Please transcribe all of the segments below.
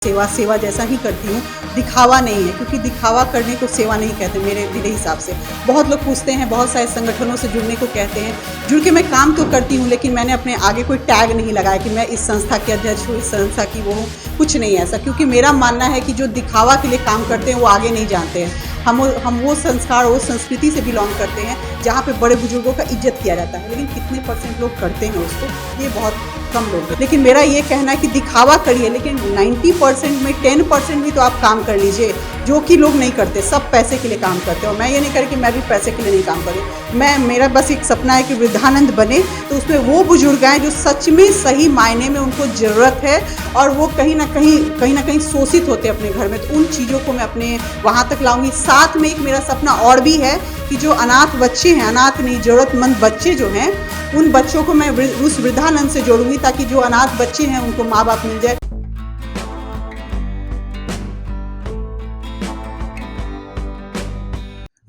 सेवा सेवा जैसा ही करती हूँ, दिखावा नहीं है, क्योंकि दिखावा करने को सेवा नहीं कहते मेरे हिसाब से। बहुत लोग पूछते हैं, बहुत सारे संगठनों से जुड़ने को कहते हैं, जुड़ के मैं काम तो करती हूँ, लेकिन मैंने अपने आगे कोई टैग नहीं लगाया कि मैं इस संस्था की अध्यक्ष हूँ, इस संस्था की वो हूँ, कुछ नहीं ऐसा। क्योंकि मेरा मानना है कि जो दिखावा के लिए काम करते हैं वो आगे नहीं जानते हैं। हम वो संस्कार, वो संस्कृति से बिलोंग करते हैं जहाँ पे बड़े बुजुर्गों का इज्जत किया जाता है, लेकिन कितने % लोग करते हैं उसको, ये बहुत कम लोग हैं। लेकिन मेरा ये कहना है कि दिखावा करिए, लेकिन 90% में 10% भी तो आप काम कर लीजिए, जो कि लोग नहीं करते। सब पैसे के लिए काम करते हैं, और मैं ये नहीं कह रही कि मैं भी पैसे के लिए नहीं काम करूँ। मेरा बस एक सपना है कि वृद्धानंद बने, तो उसमें वो बुजुर्ग आएँ जो सच में सही मायने में उनको ज़रूरत है, और वो कहीं ना कहीं शोषित होते हैं अपने घर में, तो उन चीज़ों को मैं अपने वहाँ तक लाऊंगी। साथ में एक मेरा सपना और भी है कि जो अनाथ बच्चे हैं, अनाथ नहीं, ज़रूरतमंद बच्चे जो हैं, उन बच्चों को मैं उस वृद्धानंद से जोड़ूंगी, ताकि जो अनाथ बच्चे हैं उनको माँ बाप मिल जाए।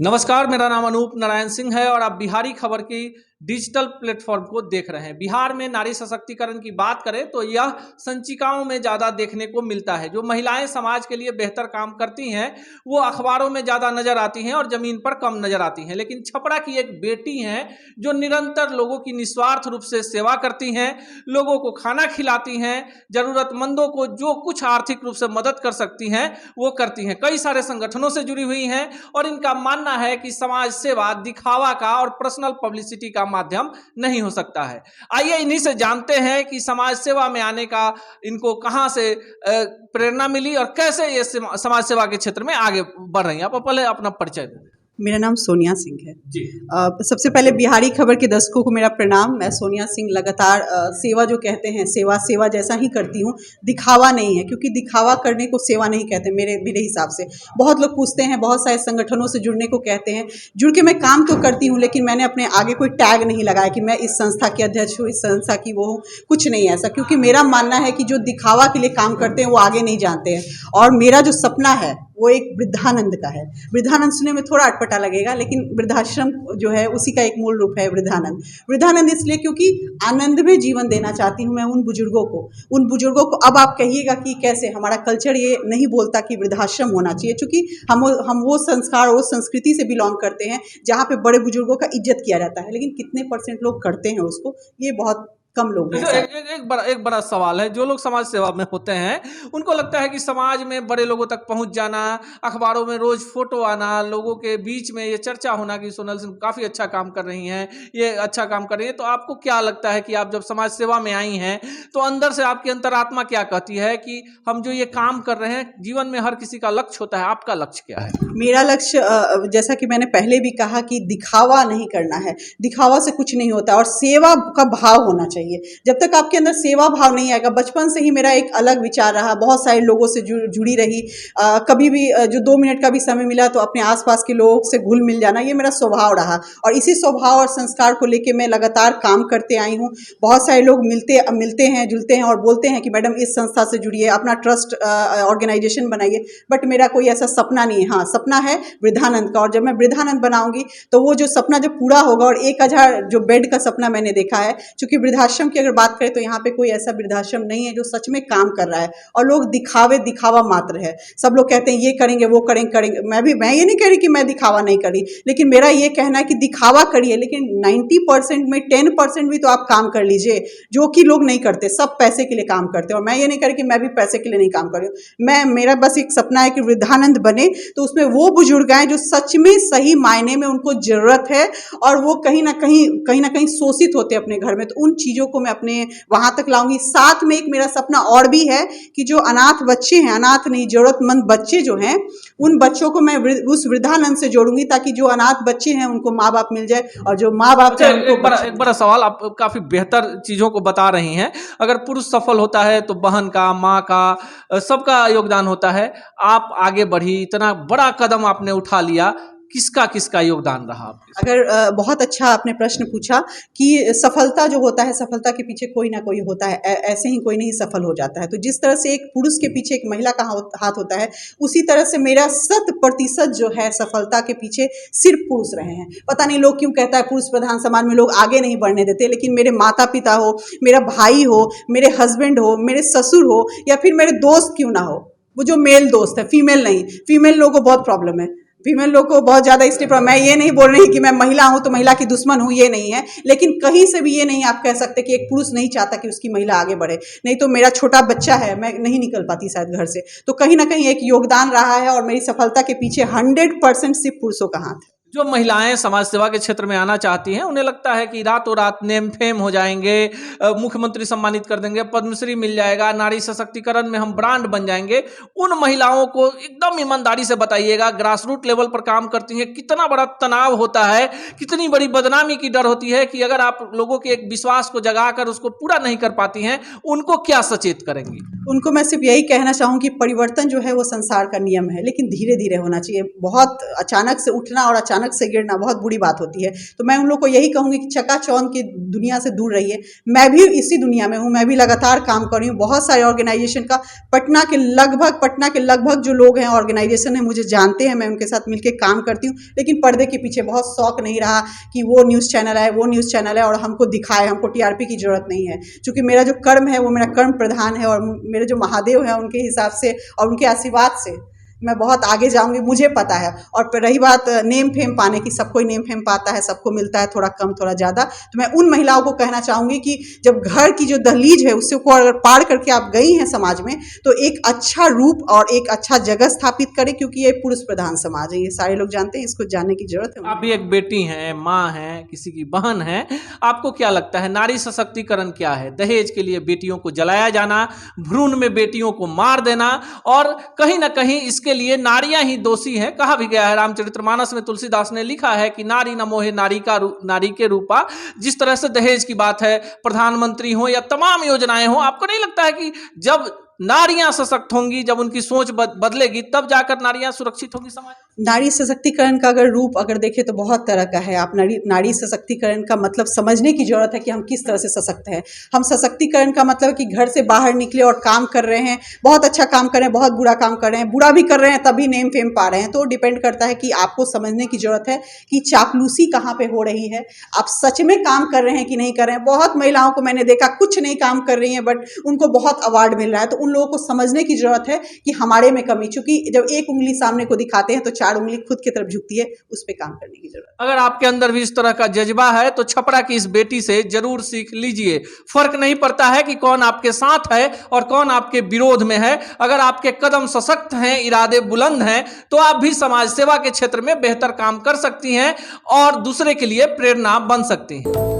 नमस्कार, मेरा नाम अनूप नारायण सिंह है और आप बिहारी खबर की डिजिटल प्लेटफॉर्म को देख रहे हैं। बिहार में नारी सशक्तिकरण की बात करें तो यह संचिकाओं में ज़्यादा देखने को मिलता है। जो महिलाएं समाज के लिए बेहतर काम करती हैं वो अखबारों में ज़्यादा नजर आती हैं और ज़मीन पर कम नजर आती हैं। लेकिन छपरा की एक बेटी हैं जो निरंतर लोगों की निस्वार्थ रूप से सेवा करती हैं, लोगों को खाना खिलाती हैं, ज़रूरतमंदों को जो कुछ आर्थिक रूप से मदद कर सकती हैं वो करती हैं। कई सारे संगठनों से जुड़ी हुई हैं और इनका मानना है कि समाज सेवा दिखावा का और पर्सनल पब्लिसिटी का माध्यम नहीं हो सकता है। आइए इन्हीं से जानते हैं कि समाज सेवा में आने का इनको कहां से प्रेरणा मिली और कैसे ये समाज सेवा के क्षेत्र में आगे बढ़ रही हैं। आप पहले अपना परिचय दें। मेरा नाम सोनिया सिंह है जी। सबसे पहले बिहारी खबर के दर्शकों को मेरा प्रणाम। मैं सोनिया सिंह लगातार सेवा जो कहते हैं, सेवा सेवा जैसा ही करती हूँ, दिखावा नहीं है, क्योंकि दिखावा करने को सेवा नहीं कहते मेरे हिसाब से। बहुत लोग पूछते हैं, बहुत सारे संगठनों से जुड़ने को कहते हैं, जुड़ के मैं काम तो करती हूँ, लेकिन मैंने अपने आगे कोई टैग नहीं लगाया कि मैं इस संस्था की अध्यक्ष हूँ, इस संस्था की वो हूँ, कुछ नहीं ऐसा। क्योंकि मेरा मानना है कि जो दिखावा के लिए काम करते हैं वो आगे नहीं जानते हैं, और मेरा जो सपना है वो एक वृद्धानंद का है। वृद्धानंद सुनने में थोड़ा अटपटा लगेगा, लेकिन वृद्धाश्रम जो है उसी का एक मूल रूप है वृद्धानंद। वृद्धानंद इसलिए क्योंकि आनंद में जीवन देना चाहती हूँ मैं उन बुजुर्गों को। अब आप कहिएगा कि कैसे, हमारा कल्चर ये नहीं बोलता कि वृद्धाश्रम होना चाहिए, क्योंकि हम वो संस्कार, वो संस्कृति से बिलोंग करते हैं जहाँ पे बड़े बुजुर्गों का इज्जत किया जाता है, लेकिन कितने % लोग करते हैं उसको, ये बहुत कम लोग हैं। एक बड़ा सवाल है। जो लोग समाज सेवा में होते हैं उनको लगता है कि समाज में बड़े लोगों तक पहुंच जाना, अखबारों में रोज फोटो आना, लोगों के बीच में ये चर्चा होना कि सोनल सिंह काफी अच्छा काम कर रही हैं, ये अच्छा काम कर रही है। तो आपको क्या लगता है कि आप जब समाज सेवा में आई हैं तो अंदर से आपकी अंतरात्मा क्या कहती है कि हम जो ये काम कर रहे हैं, जीवन में हर किसी का लक्ष्य होता है, आपका लक्ष्य क्या है? मेरा लक्ष्य जैसा कि मैंने पहले भी कहा कि दिखावा नहीं करना है, दिखावा से कुछ नहीं होता, और सेवा का भाव होना चाहिए। जब तक आपके अंदर सेवा भाव नहीं आएगा, बचपन से ही मेरा एक अलग विचार रहा, बहुत सारे लोगों से जुड़ी रही, कभी भी जो 2 मिनट का भी समय मिला तो अपने आसपास के लोगों से घुल मिल जाना, ये मेरा स्वभाव रहा, और इसी स्वभाव और संस्कार को लेके मैं लगातार काम करते आई हूँ। बहुत सारे लोग मिलते हैं, जुलते हैं और बोलते हैं कि मैडम इस संस्था से जुड़िए, अपना ट्रस्ट ऑर्गेनाइजेशन बनाइए, बट मेरा कोई ऐसा सपना नहीं है। हाँ, सपना है वृद्धानंद का, और जब मैं वृद्धानंद बनाऊंगी तो वो जो सपना जब पूरा होगा, और 1000 जो बेड का सपना मैंने देखा है, क्योंकि वृद्धाश्रम की अगर बात करें तो यहाँ पे कोई ऐसा वृद्धाश्रम नहीं है जो सच में काम कर रहा है, और लोग दिखावा मात्र है। सब लोग कहते हैं ये करेंगे, वो करेंगे। मैं ये नहीं कह रही कि मैं दिखावा नहीं करी, लेकिन मेरा ये कहना है कि दिखावा करिए, लेकिन 90% में 10% भी तो आप काम कर लीजिए, जो कि लोग नहीं करते। सब पैसे के लिए काम करते हैं, और मैं ये नहीं कह रही कि मैं भी पैसे के लिए नहीं काम कर रही हूँ। मेरा बस एक सपना है कि वृद्धानंद बने, तो उसमें वो बुजुर्ग आए जो सच में सही मायने में उनको जरूरत है, और वो कहीं ना कहीं शोषित होते हैं अपने घर में, तो उन चीज़ों को मैं अपने वहाँ तक लाऊंगी। साथ में एक मेरा सपना और भी है कि जो अनाथ बच्चे हैं, अनाथ नहीं, ज़रूरतमंद बच्चे जो हैं, उन बच्चों को मैं उस वृद्धानंद से जोड़ूंगी, ताकि जो अनाथ बच्चे हैं उनको माँ बाप मिल जाए, और जो माँ बाप हैं उनको एक बड़ा सवाल। आप काफी बेहतर चीजों को बता रही हैं। अगर पुरुष सफल होता है तो बहन का, माँ का, सबका योगदान होता है। आप आगे बढ़ी, इतना बड़ा कदम आपने उठा लिया, किसका किसका योगदान रहा आपके साथ? अगर बहुत अच्छा आपने प्रश्न पूछा कि सफलता जो होता है, सफलता के पीछे कोई ना कोई होता है, ऐसे ही कोई नहीं सफल हो जाता है। तो जिस तरह से एक पुरुष के पीछे एक महिला का हाथ होता है, उसी तरह से मेरा 100% जो है सफलता के पीछे सिर्फ पुरुष रहे हैं। पता नहीं लोग क्यों कहता है पुरुष प्रधान समाज में लोग आगे नहीं बढ़ने देते, लेकिन मेरे माता पिता हो, मेरा भाई हो, मेरे हस्बैंड हो, मेरे ससुर हो, या फिर मेरे दोस्त क्यों ना हो, वो जो मेल दोस्त है, फीमेल नहीं, फीमेल लोगों को बहुत प्रॉब्लम है, फीमेल लोग को बहुत ज़्यादा इसलिए प्रॉब्लम। मैं ये नहीं बोल रही कि मैं महिला हूँ तो महिला की दुश्मन हूँ, ये नहीं है, लेकिन कहीं से भी ये नहीं आप कह सकते कि एक पुरुष नहीं चाहता कि उसकी महिला आगे बढ़े। नहीं तो मेरा छोटा बच्चा है, मैं नहीं निकल पाती शायद घर से, तो कहीं ना कहीं एक योगदान रहा है और मेरी सफलता के पीछे 100% सिर्फ पुरुषों का हाथ है। जो महिलाएं समाज सेवा के क्षेत्र में आना चाहती हैं, उन्हें लगता है कि रातों रात नेम फेम हो जाएंगे, मुख्यमंत्री सम्मानित कर देंगे, पद्मश्री मिल जाएगा, नारी सशक्तिकरण में हम ब्रांड बन जाएंगे। उन महिलाओं को एकदम ईमानदारी से बताइएगा, ग्रास रूट लेवल पर काम करती हैं, कितना बड़ा तनाव होता है, कितनी बड़ी बदनामी की डर होती है कि अगर आप लोगों के एक विश्वास को जगाकर उसको पूरा नहीं कर पाती हैं, उनको क्या सचेत करेंगी? उनको मैं सिर्फ यही कहना चाहूँ कि परिवर्तन जो है वो संसार का नियम है, लेकिन धीरे धीरे होना चाहिए। बहुत अचानक से उठना और अचानक से गिरना बहुत बुरी बात होती है। तो मैं उन लोग को यही कहूँगी कि चकाचौंध की दुनिया से दूर रहिए। मैं भी इसी दुनिया में हूँ, मैं भी लगातार काम कर रही हूँ। बहुत सारे ऑर्गेनाइजेशन का पटना के लगभग जो लोग हैं ऑर्गेनाइजेशन है, मुझे जानते हैं, मैं उनके साथ मिलकर काम करती हूँ, लेकिन पर्दे के पीछे बहुत शौक नहीं रहा कि वो न्यूज़ चैनल है और हमको दिखाए, हमको टीआरपी की जरूरत नहीं है। क्योंकि मेरा जो कर्म है वो मेरा कर्म प्रधान है, और मेरे जो महादेव हैं उनके हिसाब से और उनके आशीर्वाद से मैं बहुत आगे जाऊंगी, मुझे पता है। और रही बात नेम फेम पाने की, सब कोई नेम फेम पाता है, सबको मिलता है, थोड़ा कम थोड़ा ज़्यादा। तो मैं उन महिलाओं को कहना चाहूँगी कि जब घर की जो दहलीज है उससे को अगर पार करके आप गई हैं समाज में, तो एक अच्छा रूप और एक अच्छा जगह स्थापित करें, क्योंकि ये पुरुष प्रधान समाज है, ये सारे लोग जानते हैं, इसको जानने की जरूरत है। आप भी एक बेटी हैं, माँ हैं, किसी की बहन हैं, आपको क्या लगता है नारी सशक्तिकरण क्या है? दहेज के लिए बेटियों को जलाया जाना, भ्रूण में बेटियों को मार देना, और कहीं ना कहीं इसके लिए नारियां ही दोषी हैं। कहा भी गया है, रामचरितमानस में तुलसीदास ने लिखा है कि नारी न मोहे नारी के रूपा। जिस तरह से दहेज की बात है, प्रधानमंत्री हो या तमाम योजनाएं हो, आपको नहीं लगता है कि जब नारियां सशक्त होंगी, जब उनकी सोच बदलेगी, तब जाकर नारियां सुरक्षित होंगी समाज? नारी सशक्तिकरण का अगर रूप अगर देखें तो बहुत तरह का है। आप नारी सशक्तिकरण का मतलब समझने की जरूरत है कि हम किस तरह से सशक्त हैं। हम सशक्तिकरण का मतलब कि घर से बाहर निकले और काम कर रहे हैं, बहुत अच्छा काम कर रहे हैं, बहुत बुरा काम कर रहे हैं, बुरा भी कर रहे हैं तभी नेम फेम पा रहे हैं। तो डिपेंड करता है कि आपको समझने की जरूरत है कि चापलूसी कहाँ पे हो रही है, आप सच में काम कर रहे हैं कि नहीं कर रहे हैं। बहुत महिलाओं को मैंने देखा कुछ नहीं काम कर रही हैं, बट उनको बहुत अवार्ड मिल रहा है। तो उन लोगों को समझने की जरूरत है कि हमारे में कमी, चूंकि जब एक उंगली सामने को दिखाते हैं तो 4 उंगली खुद की तरफ झुकती है, उस पे काम करने की जरूरत है। अगर आपके अंदर भी इस तरह का जज्बा है तो छपरा की इस बेटी से जरूर सीख लीजिए। फर्क नहीं पड़ता है कि कौन आपके साथ है और कौन आपके विरोध में है। अगर आपके कदम सशक्त हैं, इरादे बुलंद हैं, तो आप भी समाज सेवा के क्षेत्र में बेहतर काम कर सकती हैं और दूसरे के लिए प्रेरणा बन सकती हैं।